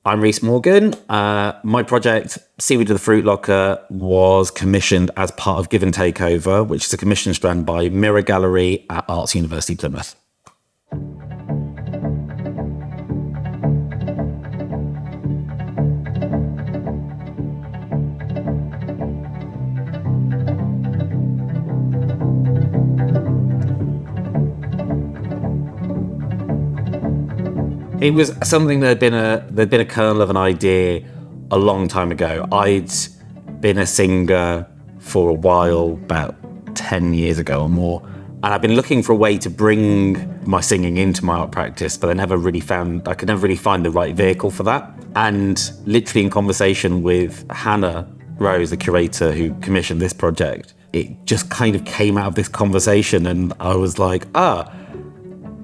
I'm Rhys Morgan. My project, Seaweed of the Fruitlocker, was commissioned as part of Give and Takeover, which is a commission strand by Mirror Gallery at Arts University Plymouth. It was something there'd been a kernel of an idea a long time ago. I'd been a singer for a while, about 10 years ago or more, and I've been looking for a way to bring my singing into my art practice, but I could never really find the right vehicle for that. And literally in conversation with Hannah Rose, the curator who commissioned this project, it just kind of came out of this conversation, and I was like,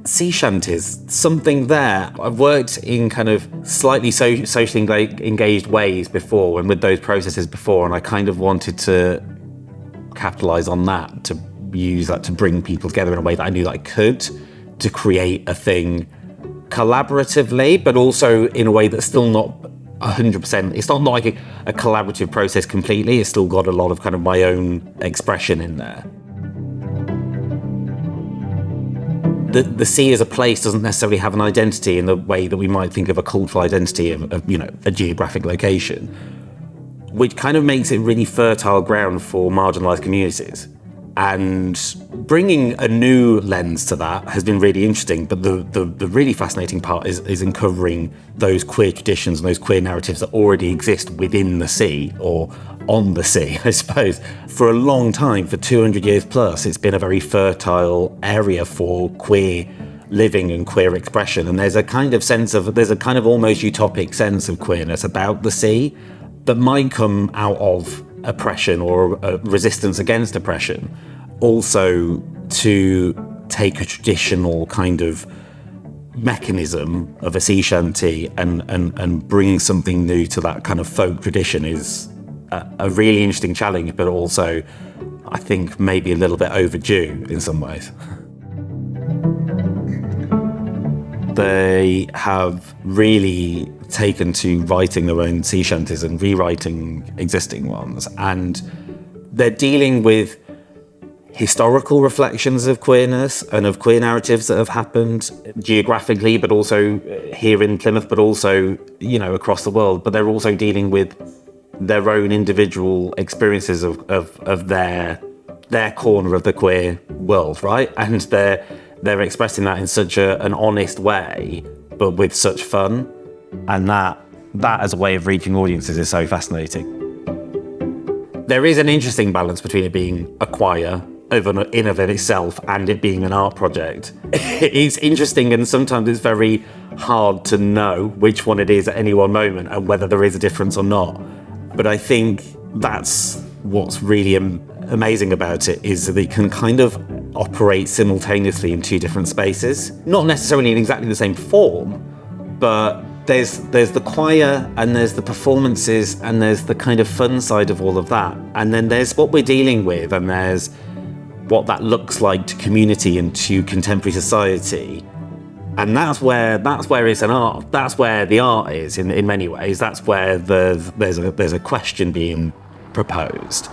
sea shanties, something there. I've worked in kind of slightly socially engaged ways before and with those processes before, and I kind of wanted to capitalise on that, to use that to bring people together in a way that I knew that I could, to create a thing collaboratively, but also in a way that's still not 100%. It's not like a collaborative process completely. It's still got a lot of kind of my own expression in there. The sea as a place doesn't necessarily have an identity in the way that we might think of a cultural identity of a geographic location, which kind of makes it really fertile ground for marginalised communities. And bringing a new lens to that has been really interesting, but the really fascinating part is uncovering those queer traditions and those queer narratives that already exist within the sea, or on the sea, I suppose. For a long time, for 200 years plus, it's been a very fertile area for queer living and queer expression. And there's a kind of almost utopic sense of queerness about the sea that might come out of oppression or resistance against oppression. Also, to take a traditional kind of mechanism of a sea shanty and bring something new to that kind of folk tradition is a really interesting challenge, but also, I think, maybe a little bit overdue in some ways. They have really taken to writing their own sea shanties and rewriting existing ones, and they're dealing with historical reflections of queerness and of queer narratives that have happened geographically, but also here in Plymouth, but also, across the world. But they're also dealing with their own individual experiences of their corner of the queer world, right? And they're expressing that in such an honest way, but with such fun. And that as a way of reaching audiences is so fascinating. There is an interesting balance between it being a choir in of itself and it being an art project. It's interesting, and sometimes it's very hard to know which one it is at any one moment and whether there is a difference or not. But I think that's what's really amazing about it, is that it can kind of operate simultaneously in two different spaces. Not necessarily in exactly the same form, but there's the choir and there's the performances and there's the kind of fun side of all of that. And then there's what we're dealing with, and there's what that looks like to community and to contemporary society. And that's where it's an art. That's where the art is in many ways. That's where there's a question being proposed.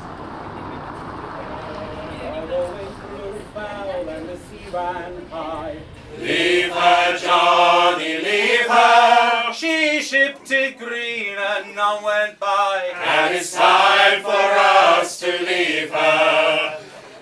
Leave her, Johnny, leave her. She shipped it green and none went by. And it's time for us to leave her.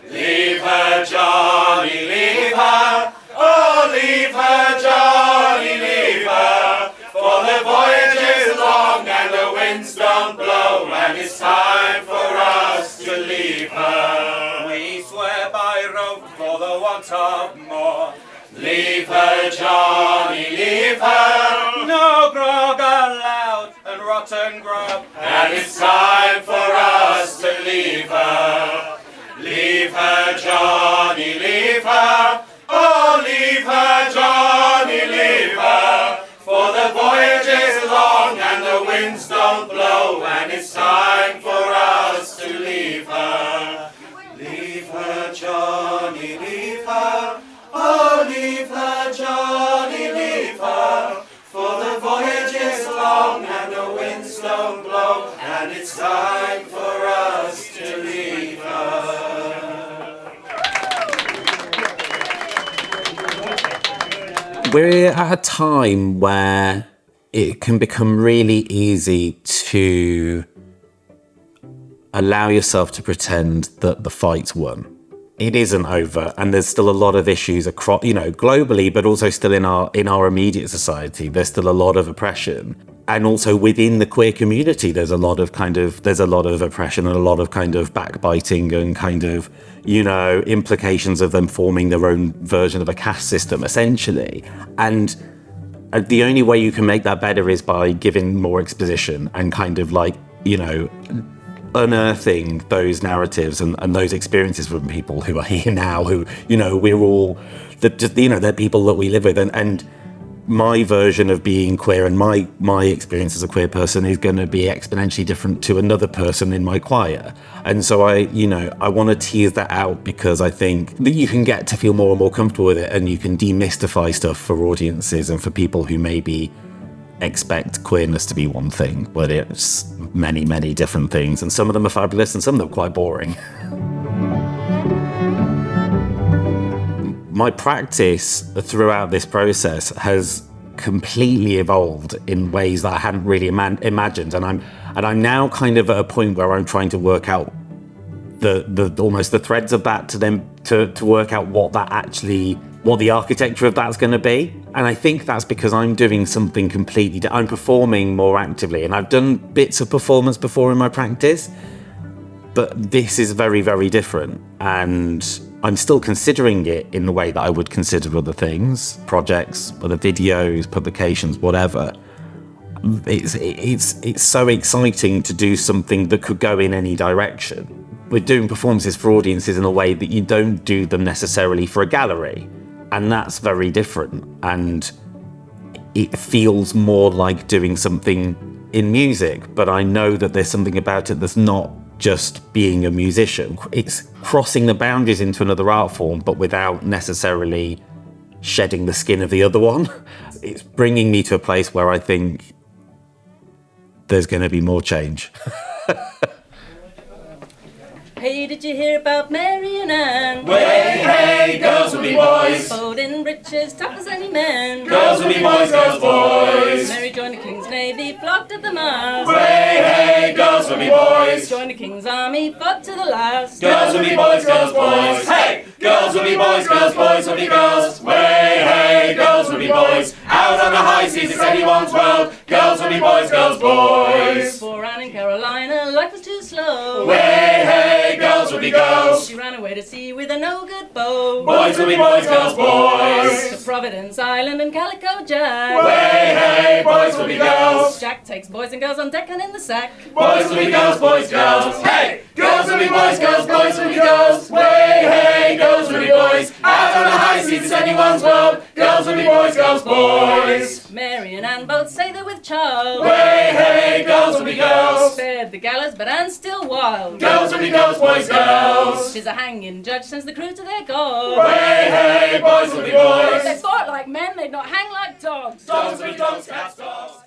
Leave her, Johnny, leave her. Oh, leave her, Johnny, leave her. For the voyage is long and the winds don't blow, and it's time for us to leave her. We swear by rope for the want of more. Leave her, Johnny, leave her. No grog allowed and rotten grub, and it's time for us to leave her. Leave her, Johnny, leave her. Oh, leave her, Johnny, leave her. For the voyage is long and the winds don't blow, and it's time for us to leave her. Leave her, Johnny, leave her. Oh, leave her, Johnny, leave her. For the voyage is long don't blow, and it's time for us to leave her. We're at a time where it can become really easy to allow yourself to pretend that the fight's won. It isn't over, and there's still a lot of issues across, globally, but also still in our immediate society. There's still a lot of oppression, and also within the queer community, there's a lot of oppression and a lot of kind of backbiting and kind of, implications of them forming their own version of a caste system, essentially. And the only way you can make that better is by giving more exposition and kind of unearthing those narratives and those experiences from people who are here now, who, we're all, they're people that we live with. And my version of being queer and my experience as a queer person is going to be exponentially different to another person in my choir. And so I want to tease that out, because I think that you can get to feel more and more comfortable with it, and you can demystify stuff for audiences and for people who maybe expect queerness to be one thing, but it's many, many different things, and some of them are fabulous and some of them are quite boring. My practice throughout this process has completely evolved in ways that I hadn't really imagined, and I'm now kind of at a point where I'm trying to work out the almost the threads of that to work out what the architecture of that's going to be. And I think that's because I'm doing something completely I'm performing more actively, and I've done bits of performance before in my practice, but this is very, very different, and I'm still considering it in the way that I would consider other things, projects, other videos, publications, whatever. It's so exciting to do something that could go in any direction. We're doing performances for audiences in a way that you don't do them necessarily for a gallery. And that's very different. And it feels more like doing something in music, but I know that there's something about it that's not just being a musician. It's crossing the boundaries into another art form, but without necessarily shedding the skin of the other one. It's bringing me to a place where I think there's going to be more change. Hey, did you hear about Mary and Ann? Way, hey, girls will be boys. Bold in riches, tough as any man. Girls will be boys, girls, boys. Mary joined the King's Navy, flocked at the mast. Way, hey, girls will be boys. Joined the King's Army, fought to the last. Girls will be boys, girls, boys. Hey, girls will be boys, girls, boys will be girls. Way, hey, girls will be boys. Out on the high seas, it's anyone's world. Girls will be boys, girls, boys. For Anne in Carolina, life was too slow. Way, hey, girls will be girls. She ran away to sea with a no-good bow. Boys will be boys, girls, boys. To Providence Island and Calico Jack. Way, hey, boys will be girls. Jack takes boys and girls on deck and in the sack. Boys will be girls, boys, girls. Hey, girls will be boys, girls, boys will be girls. Way, hey, girls will be boys. Out on the high seas, it's anyone's world. Girls will be boys, girls, boys. Mary and Anne both say they're with child. Way, hey, girls will be girls. Spared the gallows, but Anne's still wild. Girls will be girls, boys, girls. She's a hanging judge, sends the crew to their god. Way, hey, boys will be If they boys. fought like men, they'd not hang like dogs. Dogs will be dogs, cats, dogs.